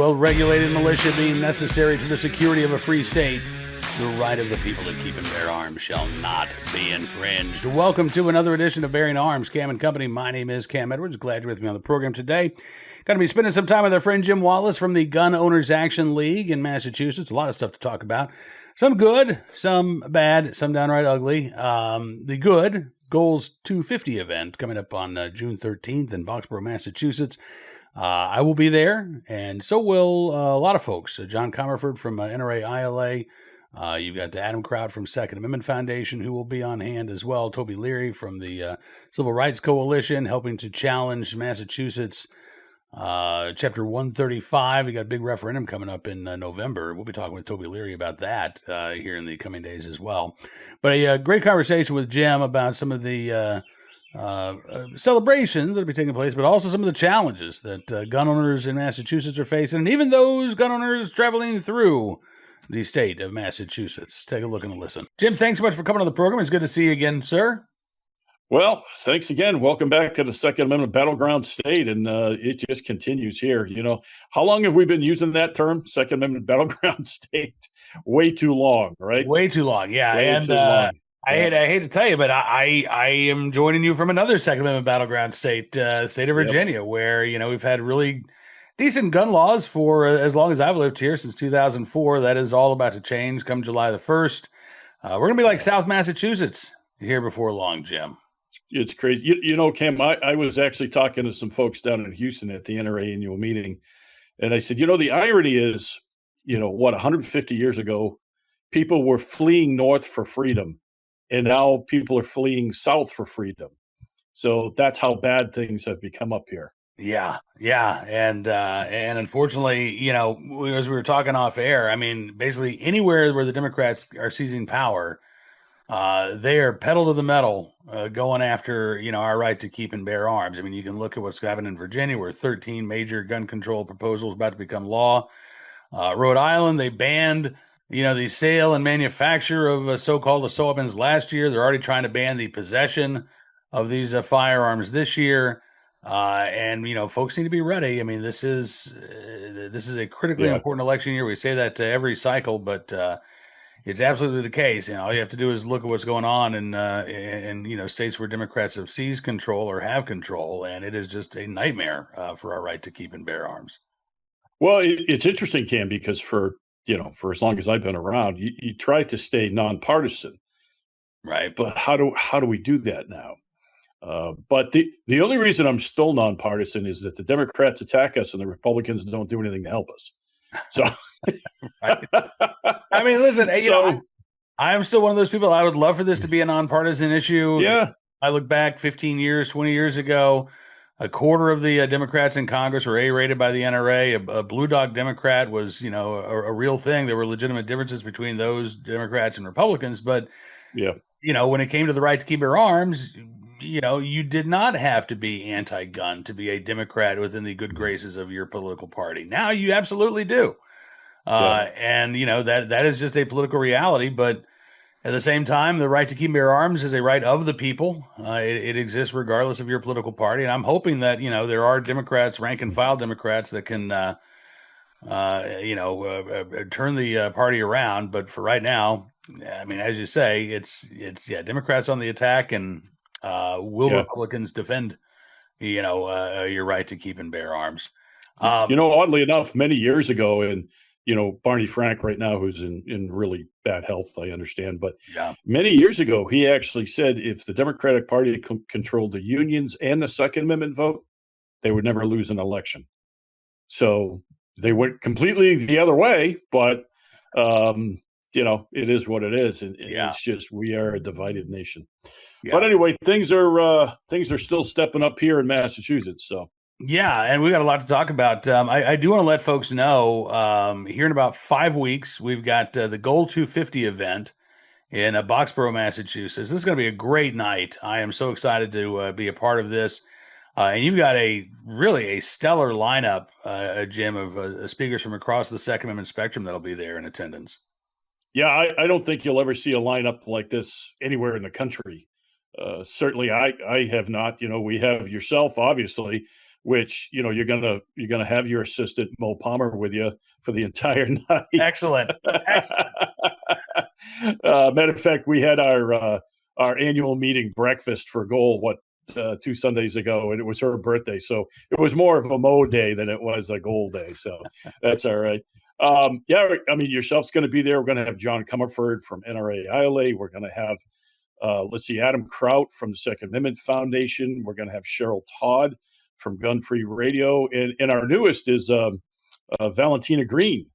well-regulated militia being necessary to the security of a free state, the right of the people to keep and bear arms shall not be infringed. Welcome to another edition of Bearing Arms, Cam and Company. My name is Cam Edwards. Glad you're with me on the program today. Going to be spending some time with our friend Jim Wallace from the Gun Owners Action League in Massachusetts. A lot of stuff to talk about. Some good, some bad, some downright ugly. The good, Goals 250 event coming up on June 13th in Boxborough, Massachusetts. I will be there, and so will a lot of folks. John Comerford from NRA ILA. You've got Adam Kraut from Second Amendment Foundation, who will be on hand as well. Toby Leary from the Civil Rights Coalition, helping to challenge Massachusetts Chapter 135. We got a big referendum coming up in November. We'll be talking with Toby Leary about that here in the coming days as well. But a great conversation with Jim about some of the celebrations that will be taking place, but also some of the challenges that gun owners in Massachusetts are facing, and even those gun owners traveling through the state of Massachusetts. Take a look and listen. Jim, thanks so much for coming on the program. It's good to see you again, sir. Well, thanks again. Welcome back to the Second Amendment battleground state, and it just continues here. You know, how long have we been using that term, Second Amendment battleground state? Way too long, right? Way too long, yeah. Way too long. I hate to tell you, but I am joining you from another Second Amendment battleground state, state of Virginia, where, you know, we've had really decent gun laws for as long as I've lived here, since 2004. That is all about to change come July the 1st. We're going to be like South Massachusetts here before long, Jim. It's crazy. You know, Cam, I was actually talking to some folks down in Houston at the NRA annual meeting, and I said, you know, the irony is, you know, 150 years ago, people were fleeing north for freedom. And now people are fleeing south for freedom. So that's how bad things have become up here. Yeah. And unfortunately, you know, as we were talking off air, I mean, basically anywhere where the Democrats are seizing power, they are pedal to the metal going after, you know, our right to keep and bear arms. I mean, you can look at what's happened in Virginia, where 13 major gun control proposals about to become law. Rhode Island, they banned the sale and manufacture of so-called assault weapons last year. They're already trying to ban the possession of these firearms this year. And, you know, folks need to be ready. I mean, this is a critically important election year. We say that to every cycle, but it's absolutely the case. You know, all you have to do is look at what's going on in you know, states where Democrats have seized control or have control, and it is just a nightmare for our right to keep and bear arms. Well, it's interesting, Cam, because for as long as I've been around, you try to stay nonpartisan, right? But how do we do that now? But the only reason I'm still nonpartisan is that the Democrats attack us and the Republicans don't do anything to help us. So, right. I mean, listen, I'm still one of those people. I would love for this to be a nonpartisan issue. Yeah, I look back 15 years, 20 years ago. A quarter of the Democrats in Congress were A-rated by the NRA. A blue dog Democrat was, you know, a real thing. There were legitimate differences between those Democrats and Republicans. But, you know, when it came to the right to keep your arms, you know, you did not have to be anti-gun to be a Democrat within the good graces of your political party. Now you absolutely do. And, you know, that is just a political reality. But at the same time, the right to keep and bear arms is a right of the people. It exists regardless of your political party. And I'm hoping that, you know, there are Democrats, rank and file Democrats, that can, turn the party around. But for right now, I mean, as you say, it's Democrats on the attack, and will Republicans defend, your right to keep and bear arms? You know, oddly enough, many years ago, and you know, Barney Frank right now, who's in really bad health, I understand. But many years ago, he actually said if the Democratic Party controlled the unions and the Second Amendment vote, they would never lose an election. So they went completely the other way. But, you know, it is what it is. And it's just, we are a divided nation. But anyway, things are still stepping up here in Massachusetts. So. Yeah, and we got a lot to talk about. I do want to let folks know, here in about 5 weeks, we've got the Goal 250 event in Boxborough, Massachusetts. This is going to be a great night. I am so excited to be a part of this. And you've got a stellar lineup, Jim, of speakers from across the Second Amendment spectrum that'll be there in attendance. Yeah, I don't think you'll ever see a lineup like this anywhere in the country. Certainly, I have not. You know, we have yourself, obviously. which you're gonna have your assistant Mo Palmer with you for the entire night. Excellent. Matter of fact, we had our annual meeting breakfast for Goal 2 Sundays ago, and it was her birthday, so it was more of a Mo day than it was a Goal day. So that's all right. Yeah, I mean, yourself's going to be there. We're going to have John Comerford from NRA ILA. We're going to have Adam Kraut from the Second Amendment Foundation. We're going to have Cheryl Todd from Gun Free Radio, and our newest is Valentina Green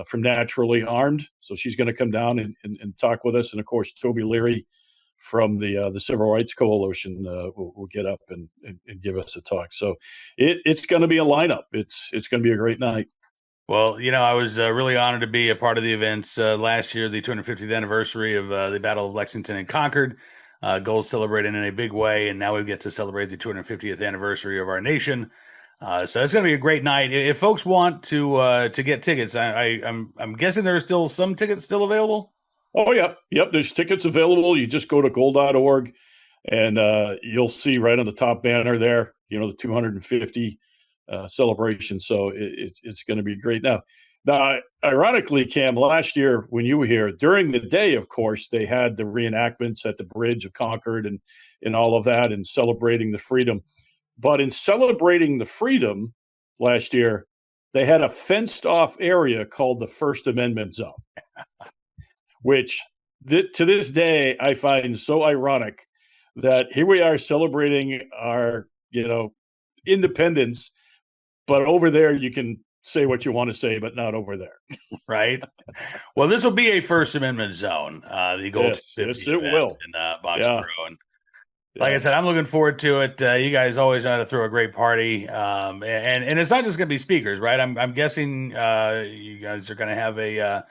from Naturally Armed. So she's going to come down and talk with us. And of course, Toby Leary from the Civil Rights Coalition will get up and give us a talk. So it's going to be a lineup. It's going to be a great night. Well, I was really honored to be a part of the events last year, the 250th anniversary of the Battle of Lexington and Concord. Gold celebrated in a big way, and now we get to celebrate the 250th anniversary of our nation. So it's going to be a great night. If folks want to get tickets, I'm guessing there are still some tickets still available. Oh yeah, yep. There's tickets available. You just go to gold.org, and you'll see right on the top banner there, the 250 celebration. So it's going to be great. Now, ironically, Cam, last year when you were here during the day, of course, they had the reenactments at the Bridge of Concord and all of that, and celebrating the freedom. But in celebrating the freedom last year, they had a fenced off area called the First Amendment Zone, which to this day I find so ironic that here we are celebrating our, independence, but over there you can say what you want to say, but not over there. Right. Well, this will be a First Amendment zone, the Gold 50 it will. in Boxborough. And like I said, I'm looking forward to it. You guys always know how to throw a great party. And it's not just going to be speakers, right? I'm guessing you guys are going to have a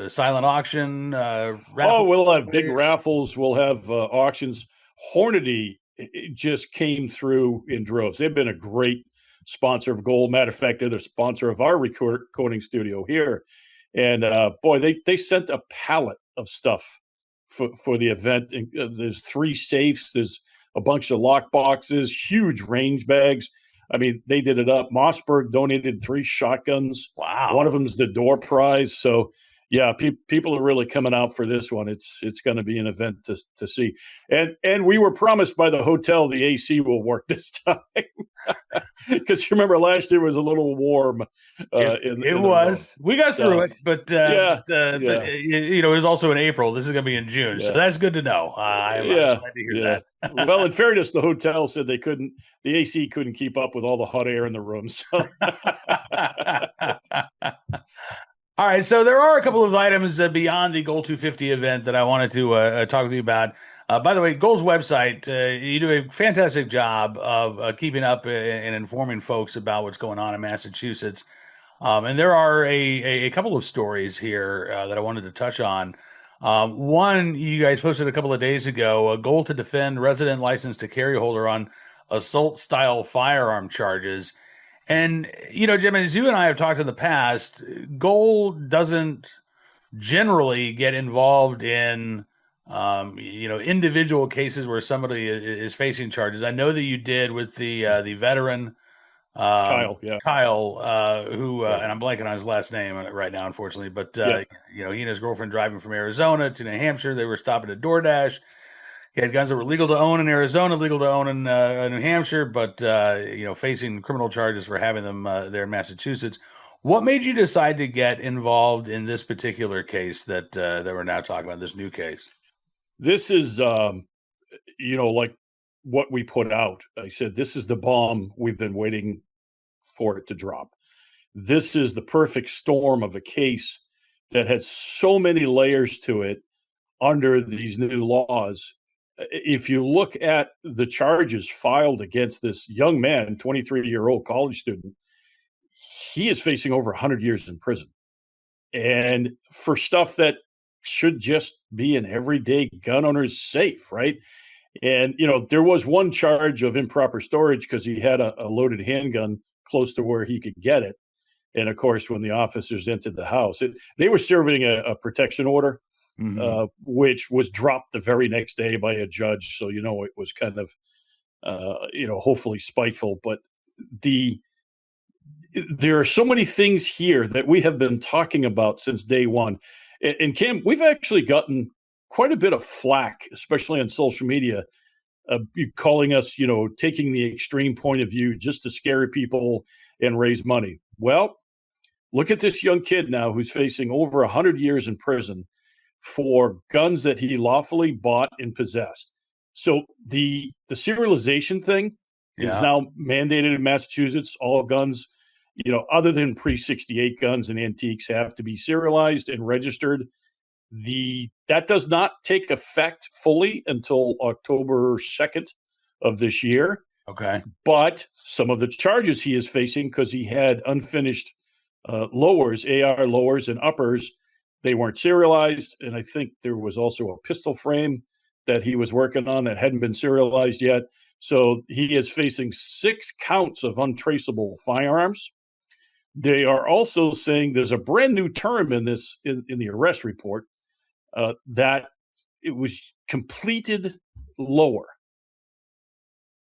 silent auction. We'll have big raffles. We'll have auctions. Hornady just came through in droves. They've been a great sponsor of Gold. Matter of fact, they're the sponsor of our recording studio here. And they sent a pallet of stuff for the event. There's 3 safes. There's a bunch of lock boxes, huge range bags. I mean, they did it up. Mossberg donated 3 shotguns. Wow. One of them is the door prize. So, yeah, people are really coming out for this one. It's going to be an event to see. And we were promised by the hotel the AC will work this time. Because you remember last year was a little warm. It was. We got through it, but it was also in April. This is going to be in June, so that's good to know. I'm glad to hear that. Well, in fairness, the hotel said the AC couldn't keep up with all the hot air in the room. So. All right, so there are a couple of items beyond the Gold 250 event that I wanted to talk with you about. By the way, Gold's website, you do a fantastic job of keeping up and informing folks about what's going on in Massachusetts. And there are a couple of stories here that I wanted to touch on. One, you guys posted a couple of days ago, a Gold to defend resident license to carry holder on assault-style firearm charges. And, Jim, as you and I have talked in the past, Gold doesn't generally get involved in, individual cases where somebody is facing charges. I know that you did with the veteran, Kyle, who, and I'm blanking on his last name right now, unfortunately, but, he and his girlfriend driving from Arizona to New Hampshire, they were stopping at DoorDash. He had guns that were legal to own in Arizona, legal to own in New Hampshire, but facing criminal charges for having them there in Massachusetts. What made you decide to get involved in this particular case that we're now talking about, this new case? This is, like what we put out. I said, this is the bomb we've been waiting for it to drop. This is the perfect storm of a case that has so many layers to it under these new laws. If you look at the charges filed against this young man, 23-year-old college student, he is facing over 100 years in prison. And for stuff that should just be an everyday gun owner's safe, right? And, there was one charge of improper storage because he had a loaded handgun close to where he could get it. And, of course, when the officers entered the house, they were serving a protection order. Mm-hmm. Which was dropped the very next day by a judge. So, it was kind of, hopefully spiteful. But there are so many things here that we have been talking about since day one. And Cam, we've actually gotten quite a bit of flack, especially on social media, calling us, taking the extreme point of view just to scare people and raise money. Well, look at this young kid now who's facing over 100 years in prison for guns that he lawfully bought and possessed. So the serialization thing is now mandated in Massachusetts. All guns, other than pre-68 guns and antiques, have to be serialized and registered. That does not take effect fully until October 2nd of this year. Okay. But some of the charges he is facing, because he had unfinished lowers, AR lowers and uppers, they weren't serialized. And I think there was also a pistol frame that he was working on that hadn't been serialized yet. So he is facing 6 counts of untraceable firearms. They are also saying there's a brand new term in this in the arrest report that it was completed lower.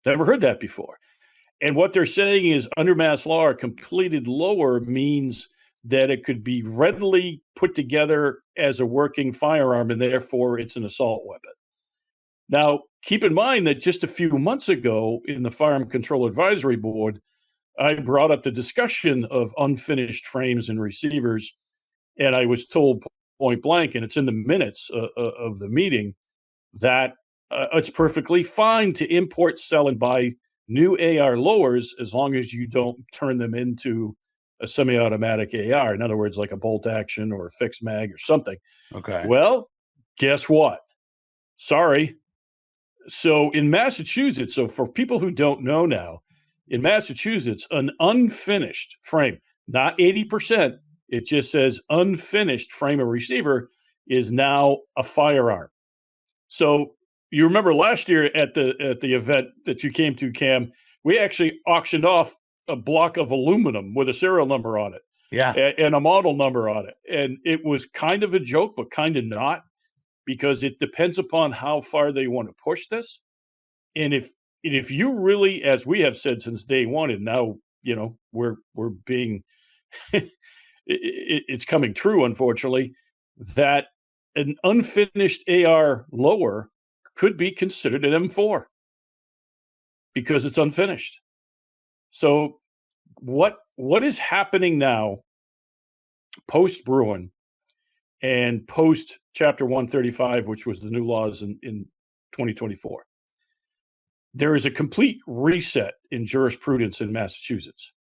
Never heard that before. And what they're saying is under mass law, a completed lower means that it could be readily put together as a working firearm, and therefore it's an assault weapon. Now, keep in mind that just a few months ago in the Firearm Control Advisory Board, I brought up the discussion of unfinished frames and receivers, and I was told point blank, and it's in the minutes of the meeting, that it's perfectly fine to import, sell, and buy new AR lowers as long as you don't turn them into a semi-automatic AR. In other words, like a bolt action or a fixed mag or something. Okay. Well, guess what? Sorry. So in Massachusetts, so for people who don't know now, in Massachusetts, an unfinished frame, not 80%, it just says unfinished frame or receiver, is now a firearm. So you remember last year at the event that you came to, Cam, we actually auctioned off a block of aluminum with a serial number on it. Yeah. And a model number on it. And it was kind of a joke, but kind of not, because it depends upon how far they want to push this. And if you really, as we have said since day one, and now, we're being, it's coming true, unfortunately, that an unfinished AR lower could be considered an M4 because it's unfinished. So what is happening now post Bruin and post Chapter 135, which was the new laws in 2024? There is a complete reset in jurisprudence in Massachusetts.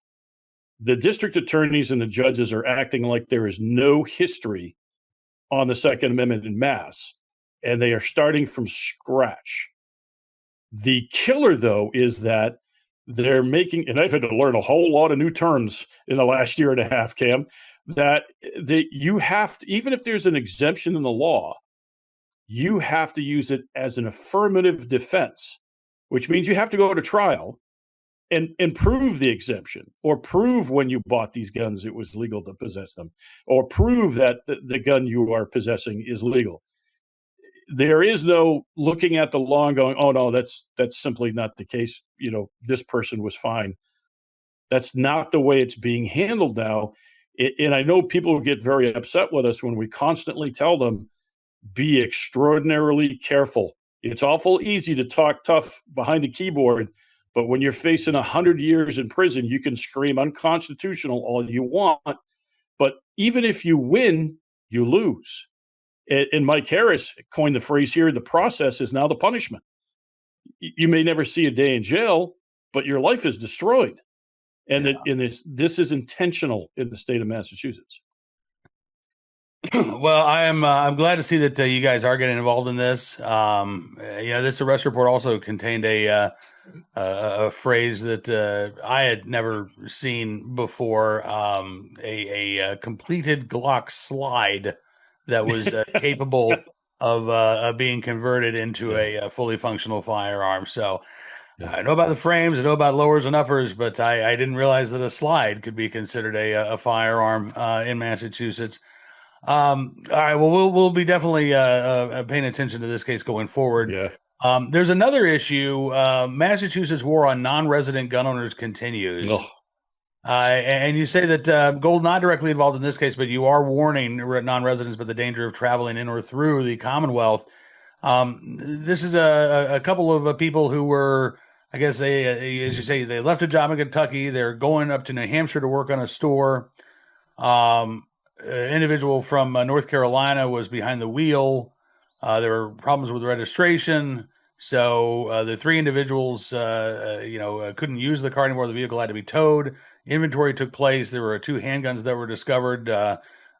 The district attorneys and the judges are acting like there is no history on the Second Amendment in Mass, and they are starting from scratch. The killer, though, is that they're making, and I've had to learn a whole lot of new terms in the last year and a half, Cam, that you have to, even if there's an exemption in the law, you have to use it as an affirmative defense, which means you have to go to trial and prove the exemption, or prove when you bought these guns it was legal to possess them, or prove that the gun you are possessing is legal. There is no looking at the law and going, oh no, that's simply not the case. This person was fine. That's not the way it's being handled now. And I know people get very upset with us when we constantly tell them, be extraordinarily careful. It's awful easy to talk tough behind a keyboard, but when you're facing 100 years in prison, you can scream unconstitutional all you want. But even if you win, you lose. And Mike Harris coined the phrase here, the process is now the punishment. You may never see a day in jail, but your life is destroyed. And this is intentional in the state of Massachusetts. Well, I'm glad to see that you guys are getting involved in this. This arrest report also contained a phrase that I had never seen before, a completed Glock slide that was capable of being converted into a fully functional firearm. So I know about the frames, I know about lowers and uppers, but I didn't realize that a slide could be considered a firearm in Massachusetts. All right, well, we'll be definitely paying attention to this case going forward. Yeah. There's another issue. Massachusetts war on non-resident gun owners continues. Oh, And you say that Gold not directly involved in this case, but you are warning non-residents about the danger of traveling in or through the Commonwealth. This is a couple of people who were, I guess as you say, they left a job in Kentucky. They're going up to New Hampshire to work on a store. Individual from North Carolina was behind the wheel. There were problems with registration. So the three individuals, couldn't use the car anymore. The vehicle had to be towed. Inventory took place. There were two handguns that were discovered.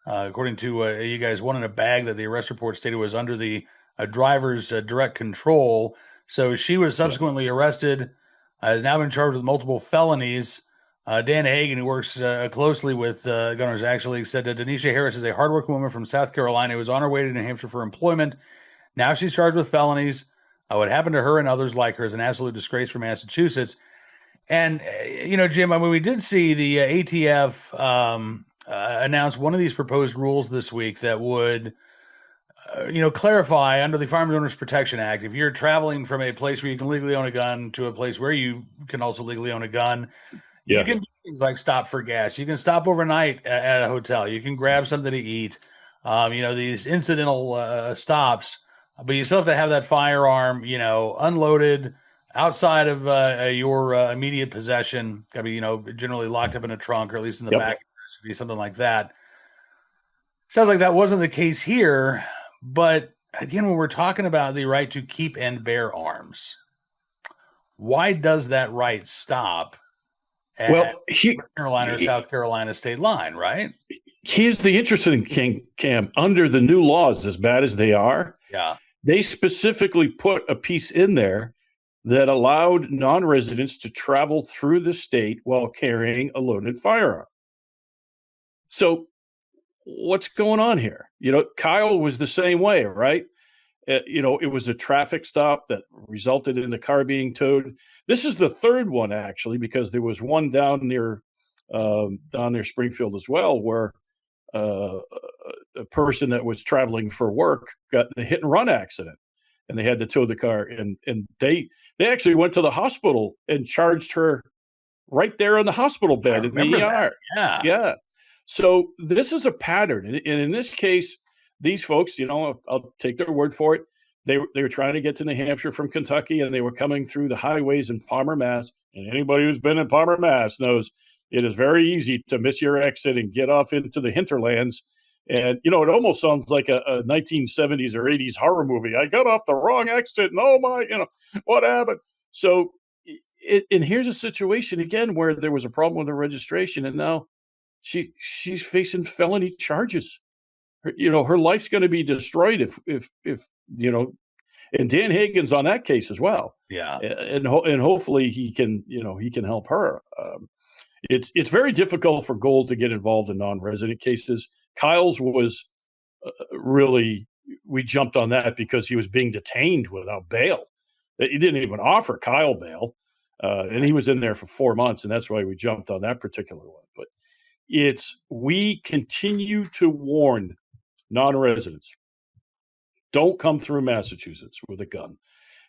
According to you guys, one in a bag that the arrest report stated was under the driver's direct control. So she was subsequently arrested. Has now been charged with multiple felonies. Dan Hagan, who works closely with gunners, actually said that Denisha Harris is a hardworking woman from South Carolina who was on her way to New Hampshire for employment. Now she's charged with felonies. What happened to her and others like her is an absolute disgrace for Massachusetts. And, Jim, I mean, we did see the ATF announce one of these proposed rules this week that would, clarify under the Firearms Owners Protection Act, if you're traveling from a place where you can legally own a gun to a place where you can also legally own a gun, you can do things like stop for gas. You can stop overnight at a hotel. You can grab something to eat. These incidental stops, but you still have to have that firearm, unloaded outside of your immediate possession. Got to be, generally locked up in a trunk or at least in the back, be something like that. Sounds like that wasn't the case here, but again, when we're talking about the right to keep and bear arms, why does that right stop at North Carolina or South Carolina state line, right? Here's the interesting thing, Cam. Under the new laws, as bad as they are, they specifically put a piece in there that allowed non-residents to travel through the state while carrying a loaded firearm. So what's going on here? Kyle was the same way, right? It was a traffic stop that resulted in the car being towed. This is the third one, actually, because there was one down near Springfield as well, where a person that was traveling for work got in a hit and run accident, and they had to tow the car. And they actually went to the hospital and charged her right there in the hospital bed in the ER. Yeah. So this is a pattern, and in this case, these folks, I'll take their word for it. They were trying to get to New Hampshire from Kentucky, and they were coming through the highways in Palmer, Mass. And anybody who's been in Palmer, Mass. knows it is very easy to miss your exit and get off into the hinterlands. And, it almost sounds like a 1970s or 80s horror movie. I got off the wrong exit, and oh my, what happened? So, and here's a situation again where there was a problem with the registration, and now she's facing felony charges. Her life's going to be destroyed if and Dan Hagan's on that case as well. Yeah. And hopefully he can help her. It's very difficult for Gold to get involved in non-resident cases. Kyle's was really, we jumped on that because he was being detained without bail. He didn't even offer Kyle bail. And he was in there for 4 months, and that's why we jumped on that particular one. But we continue to warn non-residents, don't come through Massachusetts with a gun.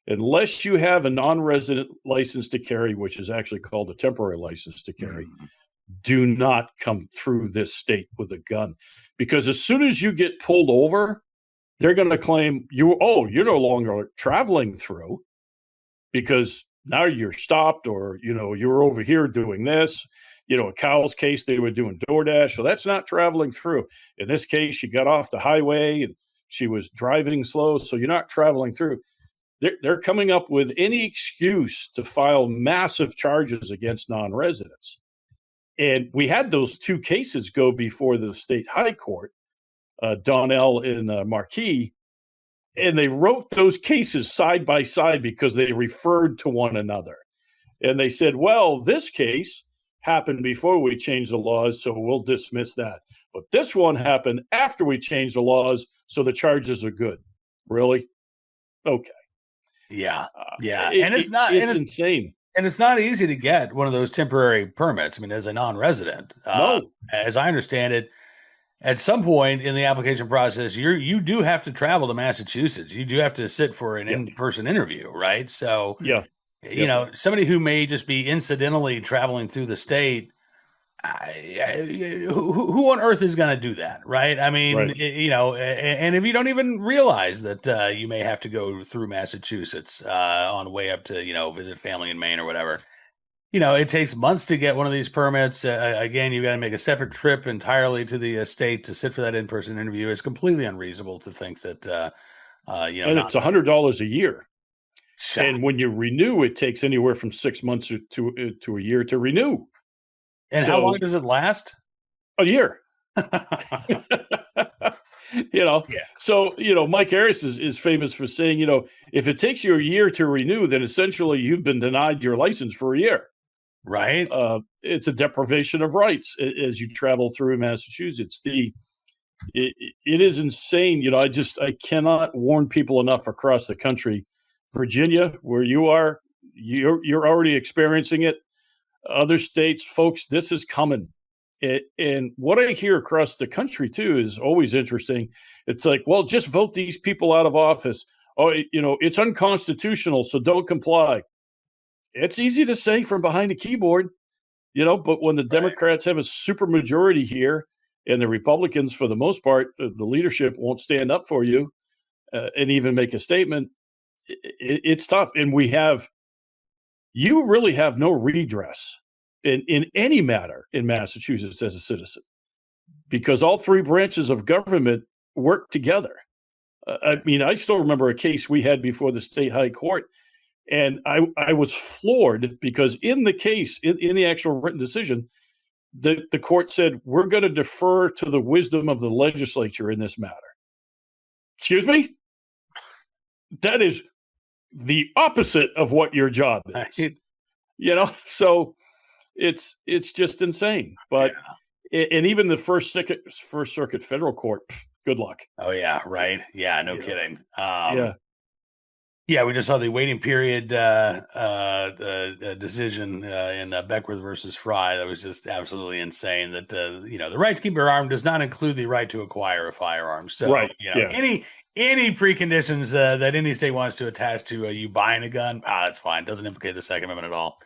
Unless you have a non-resident license to carry, which is actually called a temporary license to carry, do not come through this state with a gun. Because as soon as you get pulled over, they're going to claim you're no longer traveling through because now you're stopped, or, you're over here doing this. In Kyle's case, they were doing DoorDash, so that's not traveling through. In this case, she got off the highway and she was driving slow, so you're not traveling through. They're coming up with any excuse to file massive charges against non-residents. And we had those two cases go before the state high court, Donnell and Marquis, and they wrote those cases side by side because they referred to one another. And they said, well, this case happened before we changed the laws, so we'll dismiss that. But this one happened after we changed the laws, so the charges are good. Really? Okay. Yeah. It's insane. And it's not easy to get one of those temporary permits. I mean, as a non-resident, no. As I understand it, at some point in the application process, you do have to travel to Massachusetts. You do have to sit for an Yeah. in-person interview, right? So, Yeah. you Yep. know, somebody who may just be incidentally traveling through the state, who on earth is going to do that, right? I mean, Right. you know, and if you don't even realize that you may have to go through Massachusetts on the way up to, you know, visit family in Maine or whatever, you know, it takes months to get one of these permits. Again, you got to make a separate trip entirely to the state to sit for that in-person interview. It's completely unreasonable to think that, you know, And not it's $100 a year. shot. And when you renew, it takes anywhere from 6 months to a year to renew. And how long So does it last? a year. Yeah, Mike Harris is famous for saying, if it takes you a year to renew, then essentially you've been denied your license for a year. right. It's a deprivation of rights as you travel through Massachusetts. It is insane. I cannot warn people enough across the country. Virginia, where you are, you're already experiencing it. Other states, folks, this is coming. And what I hear across the country too is always interesting. It's like, well, just vote these people out of office. Oh, it's unconstitutional, so don't comply. It's easy to say from behind a keyboard, but when the Right. Democrats have a supermajority here and the Republicans, for the most part, the leadership won't stand up for you and even make a statement, it's tough. And you really have no redress in any matter in Massachusetts as a citizen because all three branches of government work together. I mean, I still remember a case we had before the state high court, and I was floored because in the case, in the actual written decision, the court said, we're going to defer to the wisdom of the legislature in this matter. Excuse me? That is the opposite of what your job is. Right. So it's just insane. But and even the first circuit federal court, good luck. Oh yeah, right. Yeah, no kidding. Yeah. Yeah, we just saw the waiting period decision in Beckwith versus Fry. That was just absolutely insane. That the right to keep your arm does not include the right to acquire a firearm. So Right. Yeah. any preconditions that any state wants to attach to you buying a gun, that's fine. Doesn't implicate the Second Amendment at all.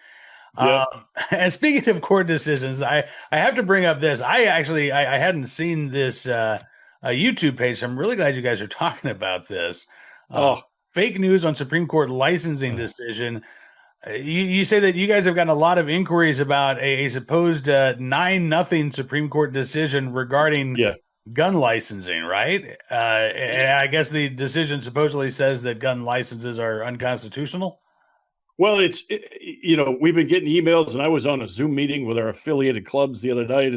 Yep. And speaking of court decisions, I have to bring up this. I hadn't seen this a YouTube page. So I'm really glad you guys are talking about this. Oh. Fake news on Supreme Court licensing decision. You say that you guys have gotten a lot of inquiries about a supposed 9-0 Supreme Court decision regarding gun licensing, right? And I guess the decision supposedly says that gun licenses are unconstitutional. Well, we've been getting emails, and I was on a Zoom meeting with our affiliated clubs the other night,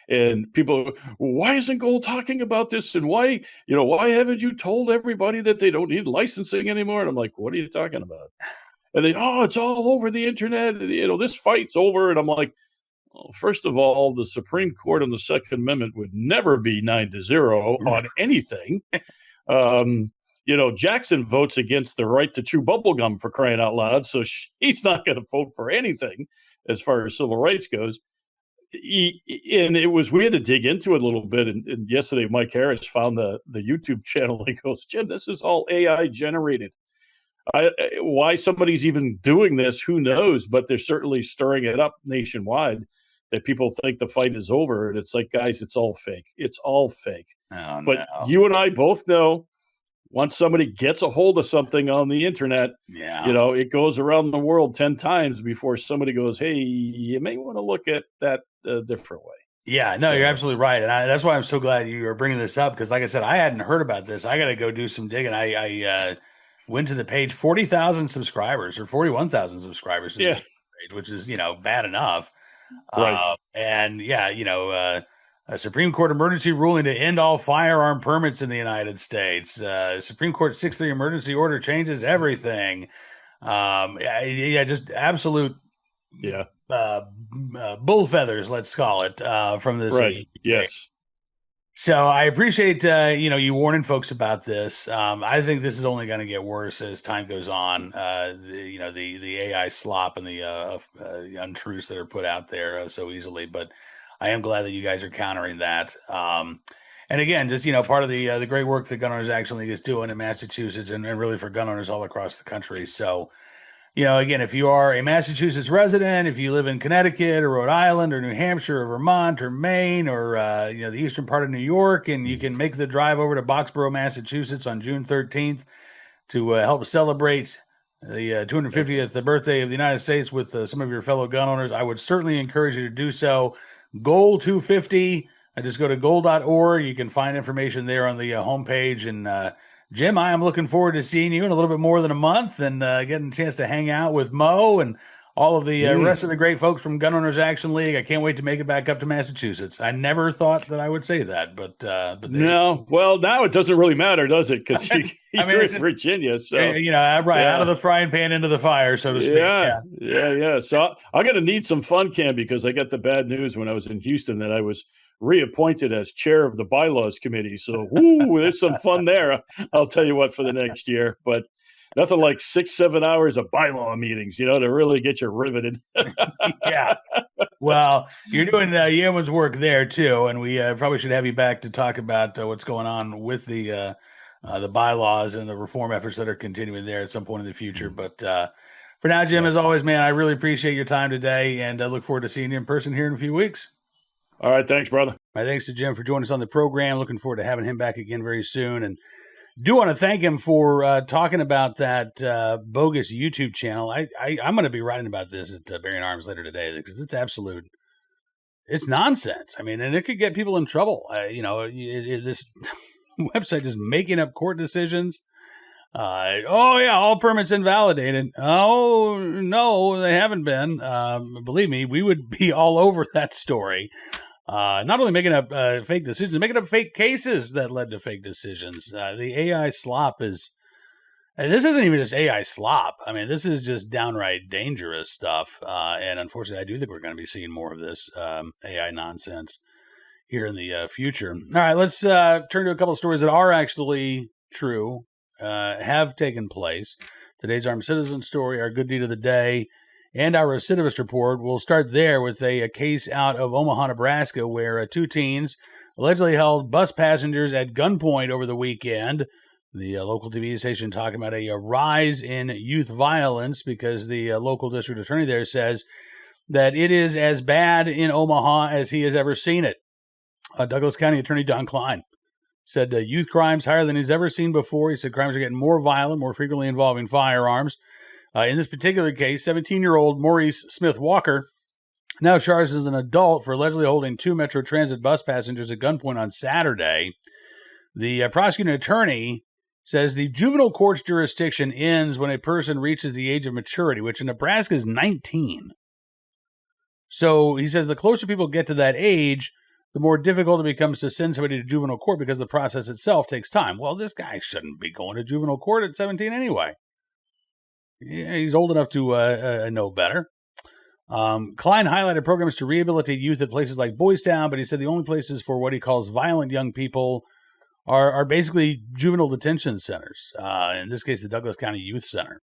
and people, why isn't Gold talking about this? And why haven't you told everybody that they don't need licensing anymore? And I'm like, what are you talking about? And it's all over the internet. This fight's over. And I'm like, well, first of all, the Supreme Court on the Second Amendment would never be 9-0 on anything. Jackson votes against the right to chew bubblegum, for crying out loud. So he's not going to vote for anything as far as civil rights goes. We had to dig into it a little bit. And yesterday, Mike Harris found the YouTube channel. He goes, Jim, this is all AI generated. Why somebody's even doing this, who knows? But they're certainly stirring it up nationwide that people think the fight is over. And it's like, guys, it's all fake. It's all fake. Oh, but no. You and I both know once somebody gets a hold of something on the internet, it goes around the world 10 times before somebody goes, hey, you may want to look at that a different way. Yeah, no, you're absolutely right. And that's why I'm so glad you are bringing this up. Because like I said, I hadn't heard about this. I got to go do some digging. I went to the page, 40,000 subscribers or 41,000 subscribers to the page, which is, bad enough. Right. A Supreme Court emergency ruling to end all firearm permits in the United States. Supreme Court 6-3 emergency order changes everything. Just absolute bull feathers, let's call it, from this. Right. Yes. So I appreciate you warning folks about this. I think this is only going to get worse as time goes on. The AI slop and the untruths that are put out there so easily. But I am glad that you guys are countering that. And again, just part of the great work that Gun Owners Action League is doing in Massachusetts and really for gun owners all across the country. So, again, if you are a Massachusetts resident, if you live in Connecticut or Rhode Island or New Hampshire or Vermont or Maine or the eastern part of New York, and you can make the drive over to Boxborough, Massachusetts on June 13th to help celebrate the 250th birthday of the United States with some of your fellow gun owners, I would certainly encourage you to do so. Goal 250. Just go to goal.org. You can find information there on the homepage. And Jim, I am looking forward to seeing you in a little bit more than a month and getting a chance to hang out with Mo and all of the rest of the great folks from Gun Owners Action League. I can't wait to make it back up to Massachusetts. I never thought that I would say that, but no. Well, now it doesn't really matter, does it? Because you're in Virginia, so out of the frying pan into the fire, so to speak. Yeah. So I'm going to need some fun, Cam, because I got the bad news when I was in Houston that I was reappointed as chair of the bylaws committee. So, there's some fun there. I'll tell you what for the next year, but. Nothing like 6-7 hours of bylaw meetings, to really get you riveted. Yeah. Well, you're doing yeoman's work there, too. And we probably should have you back to talk about what's going on with the bylaws and the reform efforts that are continuing there at some point in the future. But for now, Jim, as always, man, I really appreciate your time today. And I look forward to seeing you in person here in a few weeks. All right. Thanks, brother. My thanks to Jim for joining us on the program. Looking forward to having him back again very soon. And do want to thank him for talking about that bogus YouTube channel. I'm going to be writing about this at Bearing Arms later today because it's nonsense. I mean, and it could get people in trouble. This website is making up court decisions. All permits invalidated. Oh, no, they haven't been. Believe me, we would be all over that story. Not only making up fake decisions, making up fake cases that led to fake decisions. The AI slop this isn't even just AI slop. I mean, this is just downright dangerous stuff. And unfortunately, I do think we're going to be seeing more of this AI nonsense here in the future. All right, let's turn to a couple of stories that are actually true, have taken place. Today's Armed Citizen story, our good deed of the day, and our recidivist report. We'll start there with a case out of Omaha, Nebraska, where two teens allegedly held bus passengers at gunpoint over the weekend. The local TV station talking about a rise in youth violence because the local district attorney there says that it is as bad in Omaha as he has ever seen it. Douglas County Attorney Don Klein said youth crimes higher than he's ever seen before. He said crimes are getting more violent, more frequently involving firearms. In this particular case, 17-year-old Maurice Smith Walker, now charged as an adult for allegedly holding two Metro Transit bus passengers at gunpoint on Saturday. The prosecuting attorney says the juvenile court's jurisdiction ends when a person reaches the age of maturity, which in Nebraska is 19. So he says the closer people get to that age, the more difficult it becomes to send somebody to juvenile court because the process itself takes time. Well, this guy shouldn't be going to juvenile court at 17 anyway. Yeah, he's old enough to know better. Klein highlighted programs to rehabilitate youth at places like Boys Town, but he said the only places for what he calls violent young people are basically juvenile detention centers. In this case, the Douglas County Youth Center.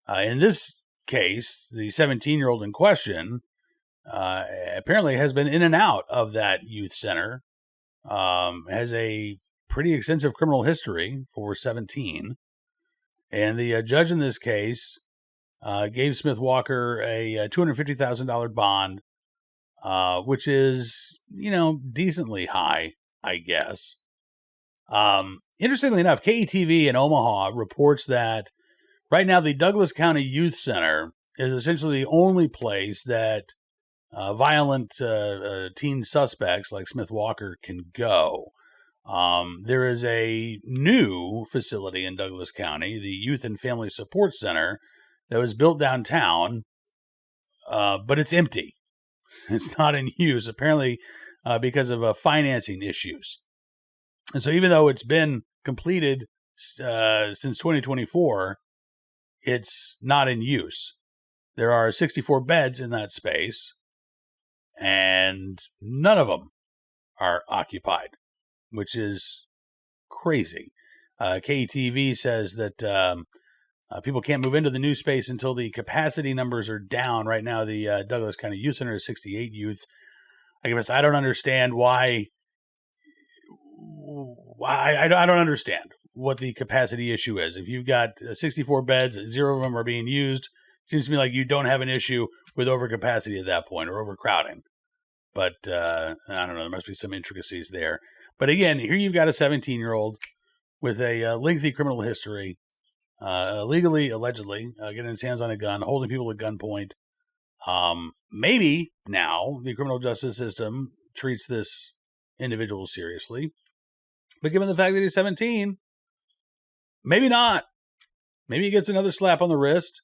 In this case, the 17-year-old in question apparently has been in and out of that youth center, has a pretty extensive criminal history for 17. And the judge in this case gave Smith Walker a $250,000 bond, which is, decently high, I guess. Interestingly enough, KETV in Omaha reports that right now the Douglas County Youth Center is essentially the only place that violent teen suspects like Smith Walker can go. There is a new facility in Douglas County, the Youth and Family Support Center, that was built downtown, but it's empty. It's not in use, apparently because of financing issues. And so even though it's been completed since 2024, it's not in use. There are 64 beds in that space, and none of them are occupied, which is crazy. KTV says that people can't move into the new space until the capacity numbers are down. Right now, the Douglas County Youth Center is 68 youth. I guess I don't understand why I don't understand what the capacity issue is. If you've got 64 beds, 0 of them are being used, seems to me like you don't have an issue with overcapacity at that point or overcrowding. But I don't know. There must be some intricacies there. But again, here you've got a 17-year-old with a lengthy criminal history, allegedly, getting his hands on a gun, holding people at gunpoint. Maybe now the criminal justice system treats this individual seriously. But given the fact that he's 17, maybe not. Maybe he gets another slap on the wrist,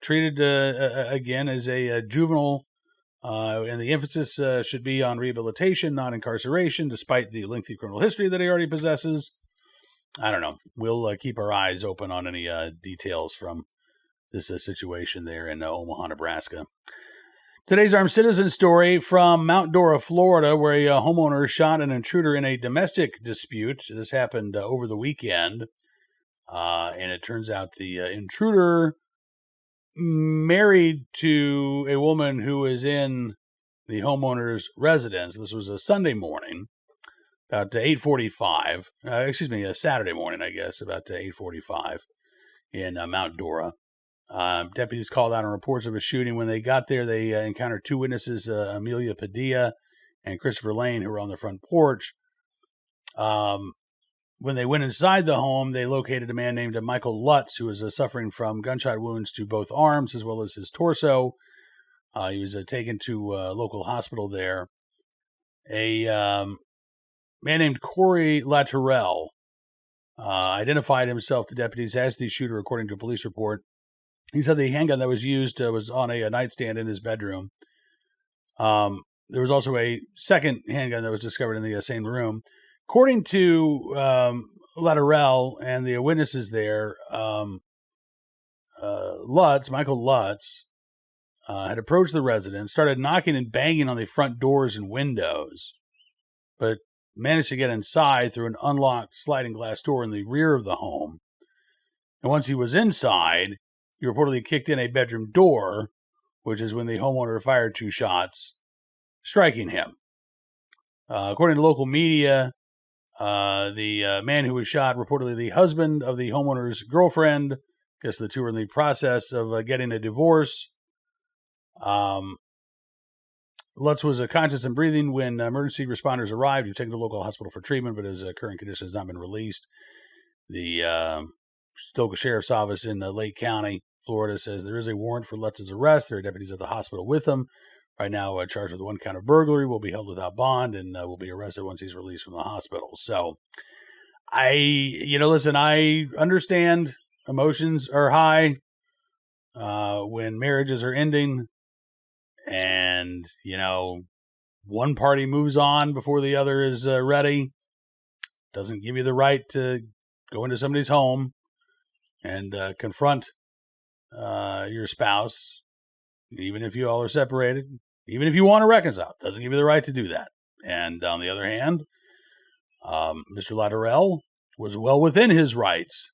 treated again as a juvenile, and the emphasis should be on rehabilitation, not incarceration, despite the lengthy criminal history that he already possesses. I don't know. We'll keep our eyes open on any details from this situation there in Omaha, Nebraska. Today's Armed Citizen story from Mount Dora, Florida, where a homeowner shot an intruder in a domestic dispute. This happened over the weekend, and it turns out the intruder married to a woman who was in the homeowner's residence. This was a Sunday morning, about 8:45. A Saturday morning, I guess, about 8:45 in Mount Dora. Deputies called out on reports of a shooting. When they got there, they encountered two witnesses, Amelia Padilla and Christopher Lane, who were on the front porch. When they went inside the home, they located a man named Michael Lutz, who was suffering from gunshot wounds to both arms as well as his torso. He was taken to a local hospital there. A man named Corey Latourell identified himself to deputies as the shooter, according to a police report. He said the handgun that was used was on a nightstand in his bedroom. There was also a second handgun that was discovered in the same room. According to Latourell and the witnesses there, Michael Lutz, had approached the residence, started knocking and banging on the front doors and windows, but managed to get inside through an unlocked sliding glass door in the rear of the home. And once he was inside, he reportedly kicked in a bedroom door, which is when the homeowner fired 2 shots, striking him. According to local media, the man who was shot, reportedly the husband of the homeowner's girlfriend. I guess the two are in the process of getting a divorce. Lutz was conscious and breathing when emergency responders arrived. He was taken to a local hospital for treatment, but his current condition has not been released. The local sheriff's office in Lake County, Florida, says there is a warrant for Lutz's arrest. There are deputies at the hospital with him. Right now, charged with 1 count of burglary, will be held without bond, and will be arrested once he's released from the hospital. So, listen, I understand emotions are high when marriages are ending, and, one party moves on before the other is ready. Doesn't give you the right to go into somebody's home and confront your spouse, even if you all are separated, even if you want to reconcile. Doesn't give you the right to do that. And on the other hand, Mr. Latourell was well within his rights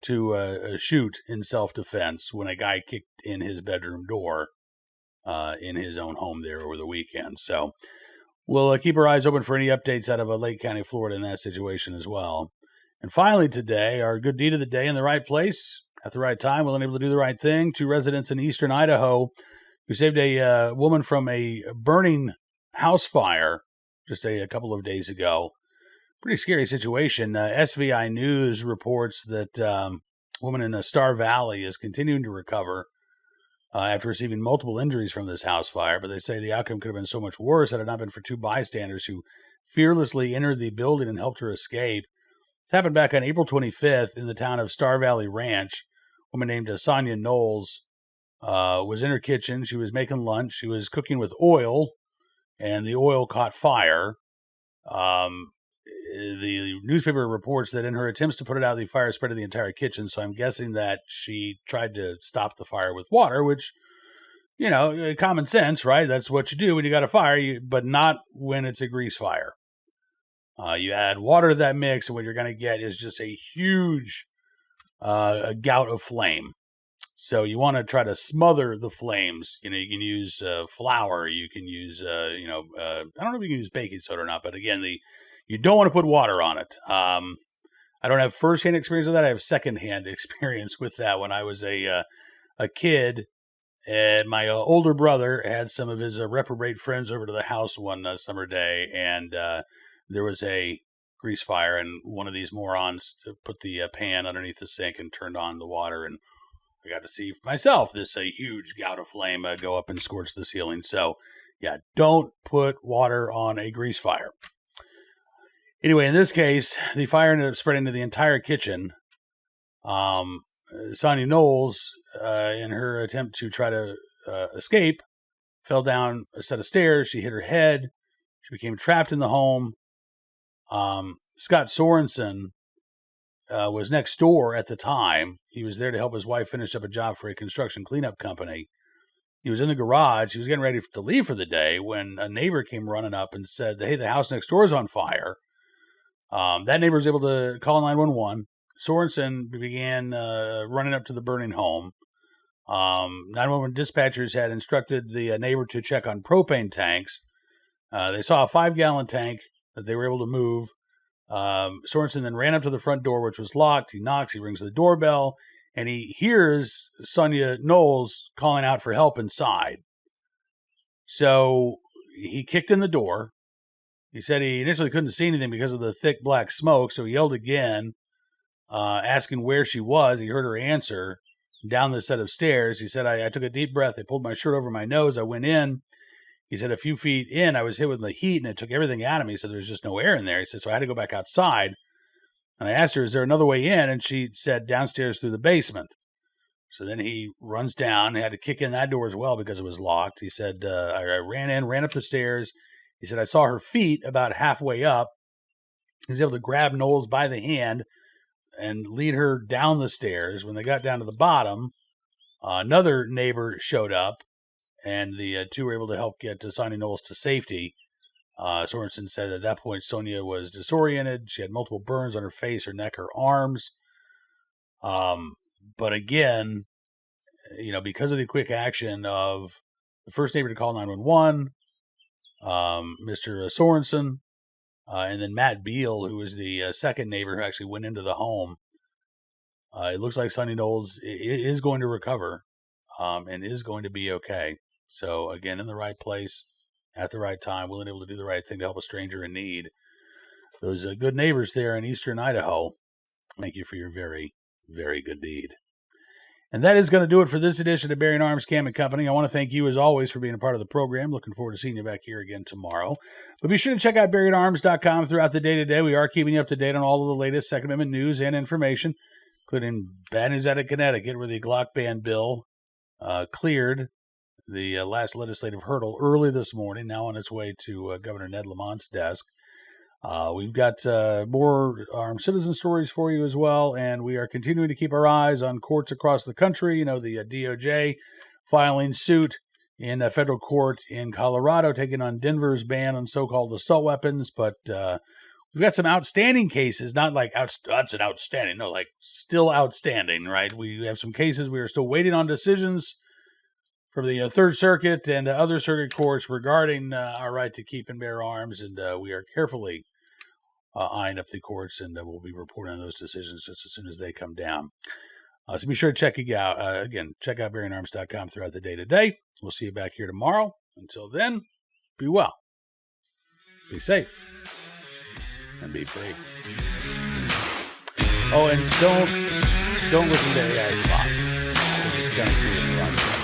to shoot in self-defense when a guy kicked in his bedroom door in his own home there over the weekend. So we'll keep our eyes open for any updates out of Lake County, Florida in that situation as well. And finally today, our good deed of the day in the right place at the right time, willing and able to do the right thing. 2 residents in eastern Idaho who saved a woman from a burning house fire just a couple of days ago. Pretty scary situation. SVI News reports that a woman in Star Valley is continuing to recover after receiving multiple injuries from this house fire, but they say the outcome could have been so much worse had it not been for 2 bystanders who fearlessly entered the building and helped her escape. This happened back on April 25th in the town of Star Valley Ranch. A woman named Sonia Knowles was in her kitchen. She was making lunch. She was cooking with oil, and the oil caught fire. The newspaper reports that in her attempts to put it out, the fire spread to the entire kitchen. So I'm guessing that she tried to stop the fire with water, which, common sense, right? That's what you do when you got a fire, but not when it's a grease fire. You add water to that mix, and what you're going to get is just a huge gout of flame. So you want to try to smother the flames. You can use flour. You can use, I don't know if you can use baking soda or not, but again, You don't want to put water on it. I don't have firsthand experience with that. I have secondhand experience with that. When I was a kid, and my older brother had some of his reprobate friends over to the house one summer day, and there was a grease fire, and one of these morons put the pan underneath the sink and turned on the water, and I got to see myself this huge gout of flame go up and scorch the ceiling. So, yeah, don't put water on a grease fire. Anyway, in this case, the fire ended up spreading to the entire kitchen. Sonia Knowles, in her attempt to try to escape, fell down a set of stairs. She hit her head. She became trapped in the home. Scott Sorensen was next door at the time. He was there to help his wife finish up a job for a construction cleanup company. He was in the garage. He was getting ready to leave for the day when a neighbor came running up and said, "Hey, the house next door is on fire." That neighbor was able to call 911. Sorensen began running up to the burning home. 911 dispatchers had instructed the neighbor to check on propane tanks. They saw a 5-gallon tank that they were able to move. Sorensen then ran up to the front door, which was locked. He knocks, he rings the doorbell, and he hears Sonia Knowles calling out for help inside. So he kicked in the door. He said he initially couldn't see anything because of the thick black smoke, so he yelled again, asking where she was. He heard her answer down the set of stairs. He said, I took a deep breath. I pulled my shirt over my nose. I went in. He said a few feet in, I was hit with the heat, and it took everything out of me, so there's just no air in there. He said, so I had to go back outside. And I asked her, is there another way in? And she said, downstairs through the basement. So then he runs down. He had to kick in that door as well because it was locked. He said, I ran in, ran up the stairs. He said, I saw her feet about halfway up. He was able to grab Knowles by the hand and lead her down the stairs. When they got down to the bottom, another neighbor showed up, and the two were able to help get Sonia Knowles to safety. Sorensen said at that point, Sonia was disoriented. She had multiple burns on her face, her neck, her arms. But again, because of the quick action of the first neighbor to call 911, Mr. Sorensen, and then Matt Beal, who was the second neighbor who actually went into the home, it looks like Sonia Knowles is going to recover and is going to be okay. So, again, in the right place, at the right time, willing able to do the right thing to help a stranger in need. Those good neighbors there in eastern Idaho, thank you for your very, very good deed. And that is going to do it for this edition of Bearing Arms Cam & Company. I want to thank you, as always, for being a part of the program. Looking forward to seeing you back here again tomorrow. But be sure to check out BuriedArms.com throughout the day today. We are keeping you up to date on all of the latest Second Amendment news and information, including bad news out of Connecticut, where the Glock ban bill cleared the last legislative hurdle early this morning, now on its way to Governor Ned Lamont's desk. We've got more armed citizen stories for you as well, and we are continuing to keep our eyes on courts across the country. The DOJ filing suit in a federal court in Colorado, taking on Denver's ban on so-called assault weapons, but we've got some outstanding cases, not like that's an outstanding, no, like still outstanding, right? We have some cases we are still waiting on decisions from the Third Circuit and other circuit courts regarding our right to keep and bear arms, and we are carefully eyeing up the courts, and we'll be reporting on those decisions just as soon as they come down. So be sure to check it out. Again, check out BearingArms.com throughout the day today. We'll see you back here tomorrow. Until then, be well, be safe, and be free. Oh, and don't listen to AI slop, because it's going to see you in the wrong place.